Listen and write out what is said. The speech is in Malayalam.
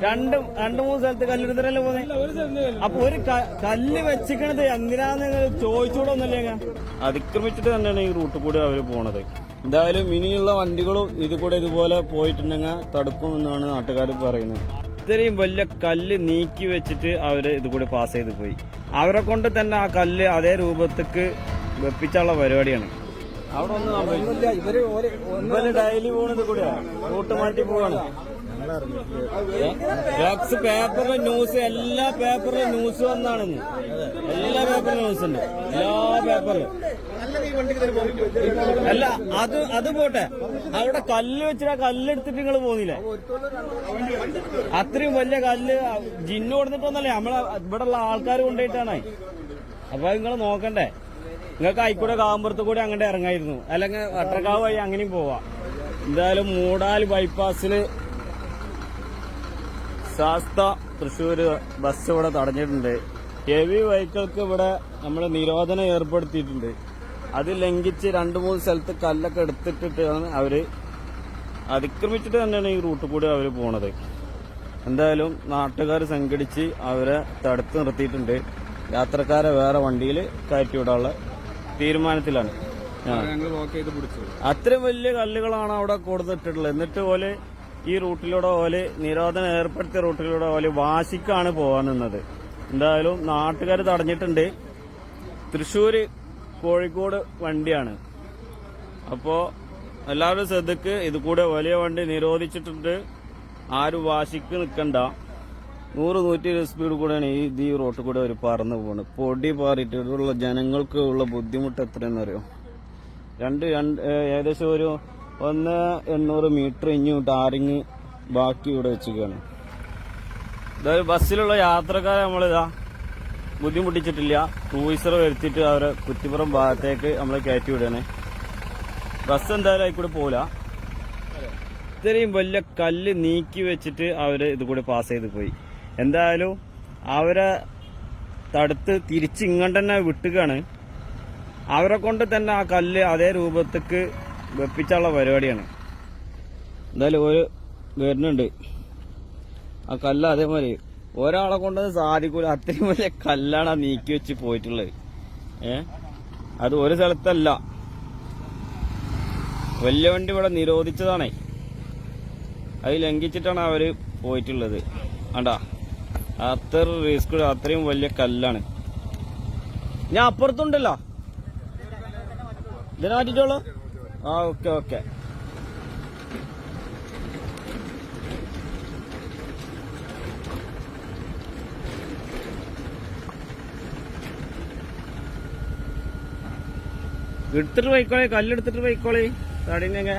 രണ്ട് മൂന്ന് സ്ഥലത്ത് കല്ലെടുത്തിട്ടല്ലേ പോകുന്നത്. അപ്പൊ ഒരു കല്ല് വെച്ചിക്കണത് എന്തിനാന്ന് ചോദിച്ചൂടെ ഒന്നല്ലേ? അതിക്രമിച്ചിട്ട് തന്നെയാണ് ഈ റൂട്ട് കൂടെ അവര് പോണത്. എന്തായാലും ഇനിയുള്ള വണ്ടികളും ഇത് കൂടെ ഇതുപോലെ പോയിട്ടുണ്ടെങ്കിൽ തടുക്കുമെന്നാണ് നാട്ടുകാർ പറയുന്നത്. ഇത്രയും വലിയ കല്ല് നീക്കി വെച്ചിട്ട് അവര് ഇത് കൂടെ പാസ് ചെയ്ത് പോയി. അവരെ കൊണ്ട് തന്നെ ആ കല്ല് അതേ രൂപത്തേക്ക് വെപ്പിച്ചുള്ള പരിപാടിയാണ്. അവിടെ ഒന്നും ഇവര് ഡെയിലി പോണത് കൂടെയാ, റൂട്ട് മാറ്റി പോവാണ്. പേപ്പറിലെ ന്യൂസ്, എല്ലാ പേപ്പറിലും ന്യൂസ് വന്നാണെന്ന്. എല്ലാ പേപ്പറിലും ന്യൂസ് ഉണ്ട്, എല്ലാ പേപ്പറിലും. അല്ല അത് പോട്ടെ, അവിടെ കല്ല് വെച്ചിട്ട് ആ കല്ലെടുത്തിട്ട് നിങ്ങൾ പോന്നില്ലേ? അത്രയും വലിയ കല്ല് ജിന്നു കൊടുത്തിട്ടൊന്നല്ലേ, നമ്മളെ ഇവിടെ ഉള്ള ആൾക്കാർ കൊണ്ടുപോയിട്ടാണ്. അപ്പൊ നിങ്ങൾ നോക്കണ്ടേ? നിങ്ങൾക്ക് ആയിക്കൂടെ കാമ്പുറത്ത് കൂടെ അങ്ങോട്ട് ഇറങ്ങായിരുന്നു, അല്ലെങ്കിൽ വട്ടക്കാവ് വഴി അങ്ങനെയും പോവാം. എന്തായാലും മൂടാൽ ബൈപ്പാസില് ശാസ്ത തൃശ്ശൂർ ബസ് ഇവിടെ തടഞ്ഞിട്ടുണ്ട്. ഹെവി വെഹിക്കിൾക്ക് ഇവിടെ നമ്മൾ നിരോധനം ഏർപ്പെടുത്തിയിട്ടുണ്ട്. അത് ലംഘിച്ച് 2-3 സ്ഥലത്ത് കല്ലൊക്കെ എടുത്തിട്ടിട്ടാണ് അവര് അതിക്രമിച്ചിട്ട് തന്നെയാണ് ഈ റൂട്ട് കൂടെ അവര് പോണത്. എന്തായാലും നാട്ടുകാർ സംഘടിച്ച് അവരെ തടുത്ത് നിർത്തിയിട്ടുണ്ട്. യാത്രക്കാരെ വേറെ വണ്ടിയിൽ കയറ്റിവിടാനുള്ള തീരുമാനത്തിലാണ്. അത്രയും വലിയ കല്ലുകളാണ് അവിടെ കൊടുത്തിട്ടുള്ളത്. എന്നിട്ട് പോലെ ഈ റൂട്ടിലൂടെ പോലെ നിരോധനം ഏർപ്പെടുത്തിയ റൂട്ടിലൂടെ പോലെ വാശിക്കാണ് പോകാൻ നിന്നത്. എന്തായാലും നാട്ടുകാർ തടഞ്ഞിട്ടുണ്ട്. തൃശ്ശൂര് കോഴിക്കോട് വണ്ടിയാണ്. അപ്പോ എല്ലാവരും ശ്രദ്ധക്ക്, ഇത് കൂടെ വലിയ വണ്ടി നിരോധിച്ചിട്ടുണ്ട്. ആരും വാശിക്ക് നിൽക്കണ്ട. 100-120 സ്പീഡ് കൂടെയാണ് ഈ റോട്ടിൽ കൂടെ ഒരു പറന്ന് പോകുന്നത്. പൊടി പാറിയിട്ട് ഇവിടെയുള്ള ജനങ്ങൾക്ക് ഉള്ള ബുദ്ധിമുട്ട് എത്രയെന്ന് അറിയോ? ഏകദേശം ഒരു 1-800 മീറ്റർ ഇങ്ങോട്ട് ആരിങ് ബാക്കി ഇവിടെ വെച്ചിരിക്കുകയാണ്. ഇതായത് ബസ്സിലുള്ള യാത്രക്കാരെ നമ്മളിതാ ബുദ്ധിമുട്ടിച്ചിട്ടില്ല. ക്രൂയിസർ വരുത്തിയിട്ട് അവരെ കുറ്റിപ്പുറം ഭാഗത്തേക്ക് നമ്മൾ കയറ്റി വിടുകയാണ്. ബസ് എന്തായാലും അതിൽക്കൂടെ പോകില്ല. ഇത്രയും വലിയ കല്ല് നീക്കി വെച്ചിട്ട് അവര് ഇത് കൂടെ പാസ് ചെയ്ത് പോയി. എന്തായാലും അവരെ തടുത്ത് തിരിച്ച് ഇങ്ങോട്ട് തന്നെ വിട്ടുകയാണ്. അവരെ കൊണ്ട് തന്നെ ആ കല്ല് അതേ രൂപത്തേക്ക് വെപ്പിച്ചുള്ള പരിപാടിയാണ്. എന്തായാലും ഒരു വരുന്നുണ്ട് ആ കല്ല്. അതേമാതിരി ഒരാളെ കൊണ്ടത് സാധിക്കൂല, അത്രയും വലിയ കല്ലാണ് നീക്കി വെച്ച് പോയിട്ടുള്ളത്. അത് ഒരു സ്ഥലത്തല്ല, വലിയ വണ്ടി ഇവിടെ നിരോധിച്ചതാണേ. അത് ലംഘിച്ചിട്ടാണ് അവര് പോയിട്ടുള്ളത്. ആണ്ടാ അത്ര റിസ്ക്, അത്രയും വലിയ കല്ലാണ്. ഞാൻ അപ്പുറത്തുണ്ടല്ലോ, ഇതിനെ മാറ്റിട്ടോളൂ. ആ ഓക്കെ. എടുത്തിട്ട് പോയിക്കോളെ, കല്ലെടുത്തിട്ട് പോയിക്കോളെ തടീനൊക്കെ.